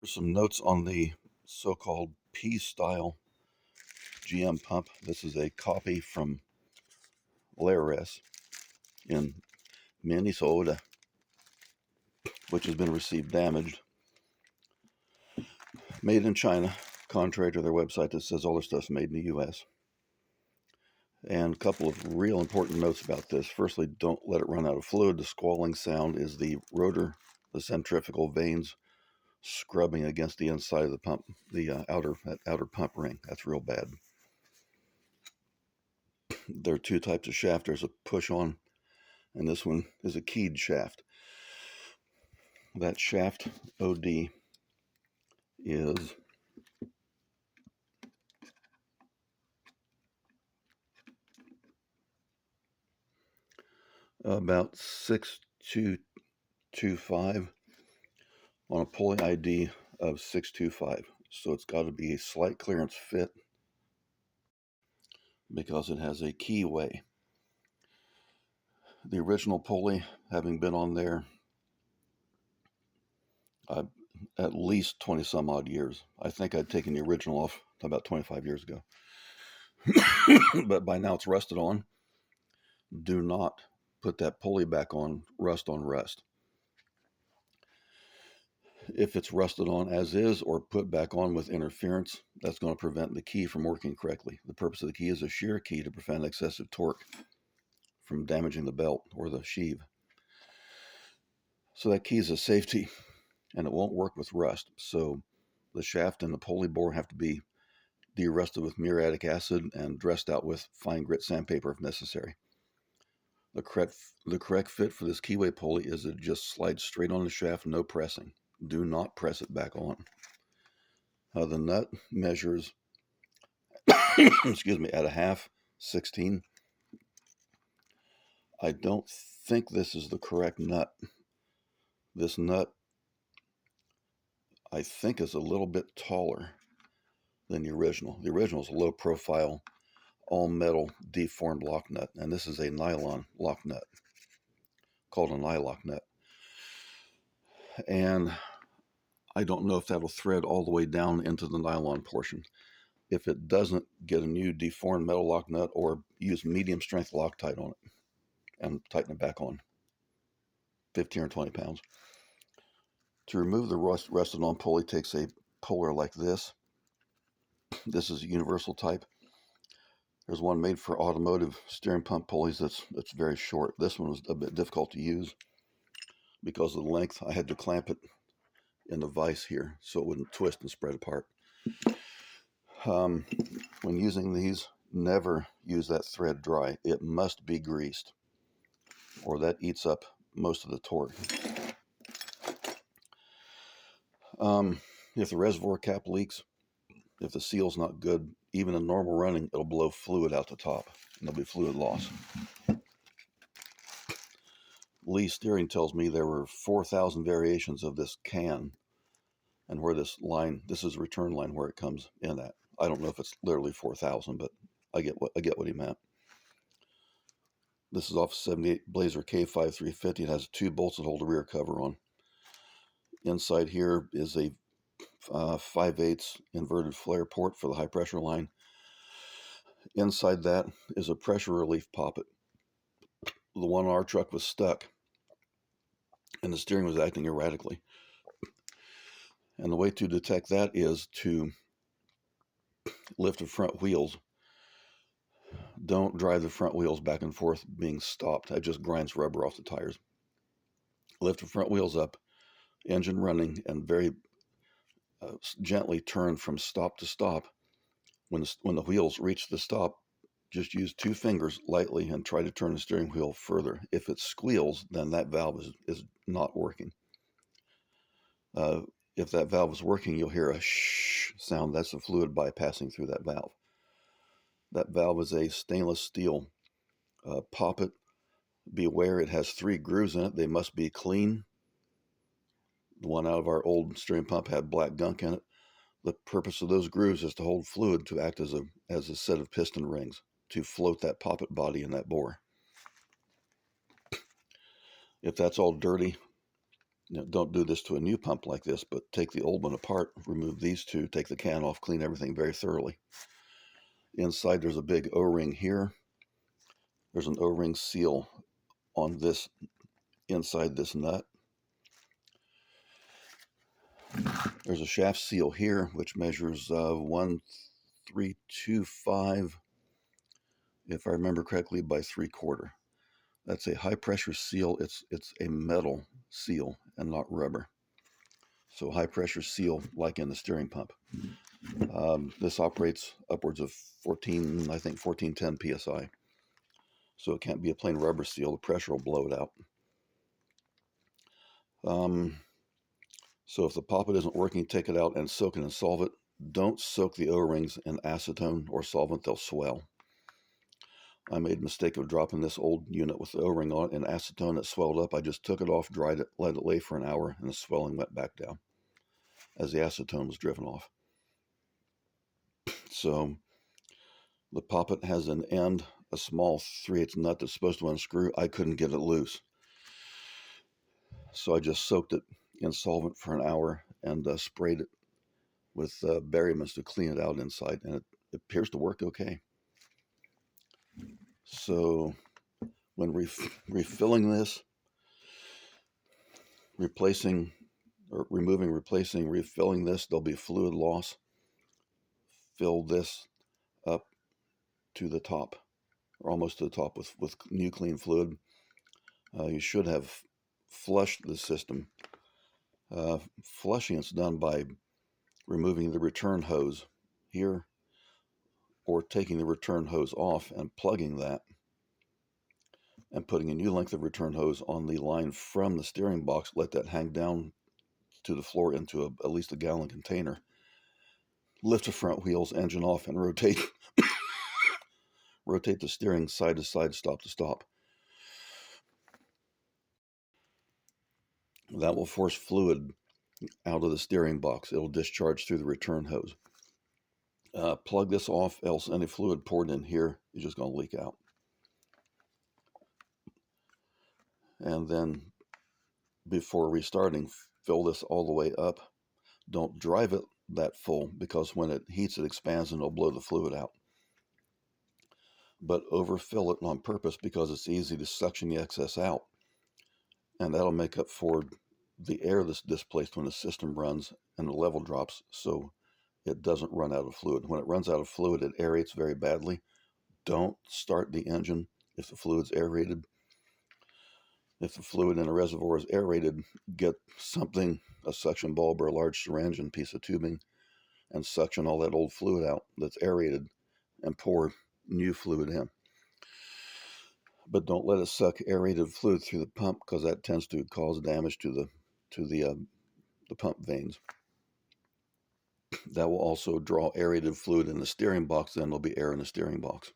Some notes on the so-called P-style GM pump. This is a copy from Lares in Minnesota, which has been received damaged. Made in China, contrary to their website that says all their stuff's made in the U.S. And a couple of real important notes about this. Firstly, don't let it run out of fluid. The squalling sound is the rotor, the centrifugal vanes scrubbing against the inside of the pump, the outer pump ring. That's real bad. There are two types of shaft. There's a push-on, and this one is a keyed shaft. That shaft OD is about 6225 on a pulley ID of 625. So it's got to be a slight clearance fit because it has a keyway. The original pulley, having been on there at least 20 some odd years. I think I'd taken the original off about 25 years ago. But by now it's rusted on. Do not put that pulley back on rust. If it's rusted on as is or put back on with interference, that's going to prevent the key from working correctly. The purpose of the key is a shear key to prevent excessive torque from damaging the belt or the sheave. So that key is a safety, and it won't work with rust. So the shaft and the pulley bore have to be de-rusted with muriatic acid and dressed out with fine grit sandpaper if necessary. The correct fit for this keyway pulley is it just slides straight on the shaft, no pressing. Do not press it back on. The nut measures, excuse me, at a half 16. I don't think this is the correct nut. This nut, I think, is a little bit taller than the original. The original is a low profile, all metal deformed lock nut, and this is a nylon lock nut called a nylock nut. And I don't know if that'll thread all the way down into the nylon portion. If it doesn't, get a new deformed metal lock nut or use medium strength Loctite on it and tighten it back on. 15 or 20 pounds. To remove the rusted on pulley takes a puller like this. This is a universal type. There's one made for automotive steering pump pulleys that's very short. This one was a bit difficult to use because of the length. I had to clamp it in the vise here so it wouldn't twist and spread apart. When using these, never use that thread dry. It must be greased, or that eats up most of the torque. If the reservoir cap leaks, if the seal's not good, even in normal running, it'll blow fluid out the top, and there'll be fluid loss. Lee Steering tells me there were 4,000 variations of this can, and where this line, this is a return line where it comes in at. I don't know if it's literally 4,000, but I get what he meant. This is off 78 Blazer K5 350. It has 2 bolts that hold the rear cover on. Inside here is a 5/8 inverted flare port for the high pressure line. Inside that is a pressure relief poppet. The one on our truck was stuck, and the steering was acting erratically. And the way to detect that is to lift the front wheels. Don't drive the front wheels back and forth being stopped. That just grinds rubber off the tires. Lift the front wheels up, engine running, and very gently turn from stop to stop. When the wheels reach the stop, just use 2 fingers lightly and try to turn the steering wheel further. If it squeals, then that valve is not working. If that valve is working, you'll hear a shh sound. That's the fluid bypassing through that valve. That valve is a stainless steel poppet. Be aware it has 3 grooves in it. They must be clean. The one out of our old steering pump had black gunk in it. The purpose of those grooves is to hold fluid to act as a set of piston rings to float that poppet body in that bore. If that's all dirty, Don't do this to a new pump like this, but take the old one apart, remove these two, take the can off, clean everything very thoroughly. Inside there's a big O-ring here. There's an O-ring seal on this, inside this nut. There's a shaft seal here, which measures 1.325, if I remember correctly, by 3/4. That's a high pressure seal. It's a metal seal and not rubber. So high pressure seal like in the steering pump. This operates upwards of 1410 psi. So it can't be a plain rubber seal. The pressure will blow it out. So if the poppet isn't working, take it out and soak it in solvent. Don't soak the O-rings in acetone or solvent. They'll swell. I made a mistake of dropping this old unit with the O-ring on it in acetone. It swelled up. I just took it off, dried it, let it lay for an hour, and the swelling went back down as the acetone was driven off. So the poppet has an end, a small 3/8 nut that's supposed to unscrew. I couldn't get it loose. So I just soaked it in solvent for an hour and sprayed it with berry mist to clean it out inside, and it appears to work okay. So when refilling this, replacing or removing, replacing, refilling this, there'll be fluid loss. Fill this up to the top, or almost to the top, with new clean fluid. You should have flushed the system. Flushing is done by removing the return hose here, or taking the return hose off and plugging that, and putting a new length of return hose on the line from the steering box. Let that hang down to the floor into at least a gallon container. Lift the front wheels, engine off, and rotate the steering side to side, stop to stop. That will force fluid out of the steering box. It'll discharge through the return hose. Plug this off, else any fluid poured in here is just going to leak out. And then before restarting, fill this all the way up. Don't drive it that full, because when it heats, it expands and it'll blow the fluid out. But overfill it on purpose, because it's easy to suction the excess out, and that'll make up for the air that's displaced when the system runs and the level drops, so it doesn't run out of fluid. When it runs out of fluid, it aerates very badly. Don't start the engine if the fluid's aerated. If the fluid in a reservoir is aerated, get something, a suction bulb or a large syringe and piece of tubing, and suction all that old fluid out that's aerated and pour new fluid in. But don't let it suck aerated fluid through the pump, because that tends to cause damage to the pump veins. That will also draw aerated fluid in the steering box. Then there'll be air in the steering box.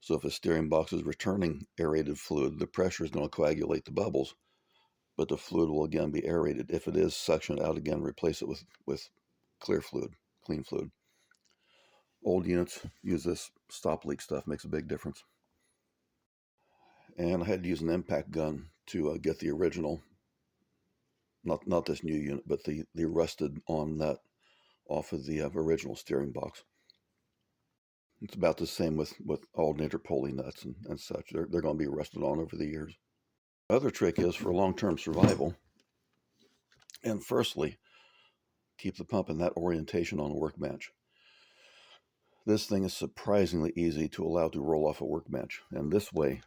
So if a steering box is returning aerated fluid, the pressure is going to coagulate the bubbles, but the fluid will again be aerated. If it is suctioned out again, replace it with clear fluid, clean fluid. Old units use this stop leak stuff, makes a big difference. And I had to use an impact gun to get the original, not this new unit, but the rusted on nut off of the original steering box. It's about the same with alternator pulley nuts and such. They're going to be rusted on over the years. Other trick is for long-term survival. And firstly, keep the pump in that orientation on a workbench. This thing is surprisingly easy to allow to roll off a workbench. And this way,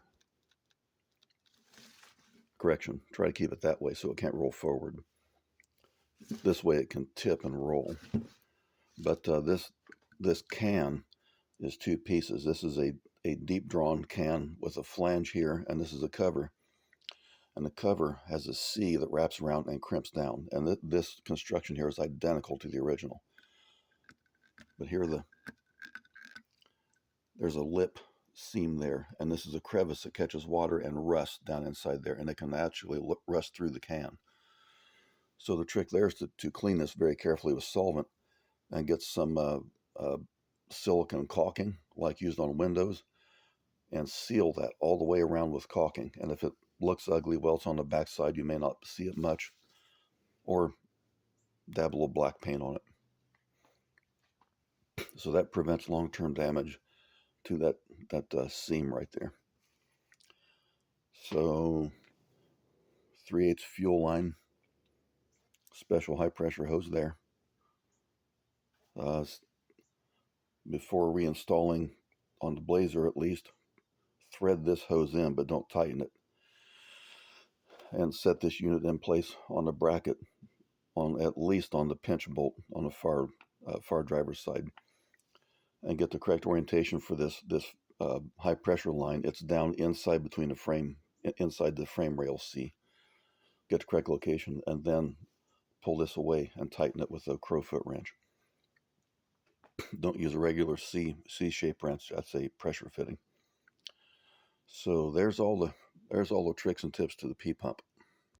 correction, try to keep it that way so it can't roll forward. This way it can tip and roll. But this can is two pieces. This is a deep drawn can with a flange here, and this is a cover. And the cover has a C that wraps around and crimps down. And this construction here is identical to the original. But here there's a lip seam there, and this is a crevice that catches water and rust down inside there, and it can actually rust through the can. So the trick there is to clean this very carefully with solvent and get some silicone caulking like used on windows, and seal that all the way around with caulking. And if looks ugly. Well, it's on the back side. You may not see it much, or dab a little black paint on it. So that prevents long-term damage to that seam right there. So 3/8 fuel line, special high pressure hose there. Before reinstalling on the Blazer, at least, thread this hose in, but don't tighten it. And set this unit in place on the bracket, on at least on the pinch bolt on the far driver's side, and get the correct orientation for this high pressure line. It's down inside between the frame, inside the frame rail C. Get the correct location, and then pull this away and tighten it with a crowfoot wrench. Don't use a regular C-shaped wrench. That's a pressure fitting. So there's all the tricks and tips to the P pump.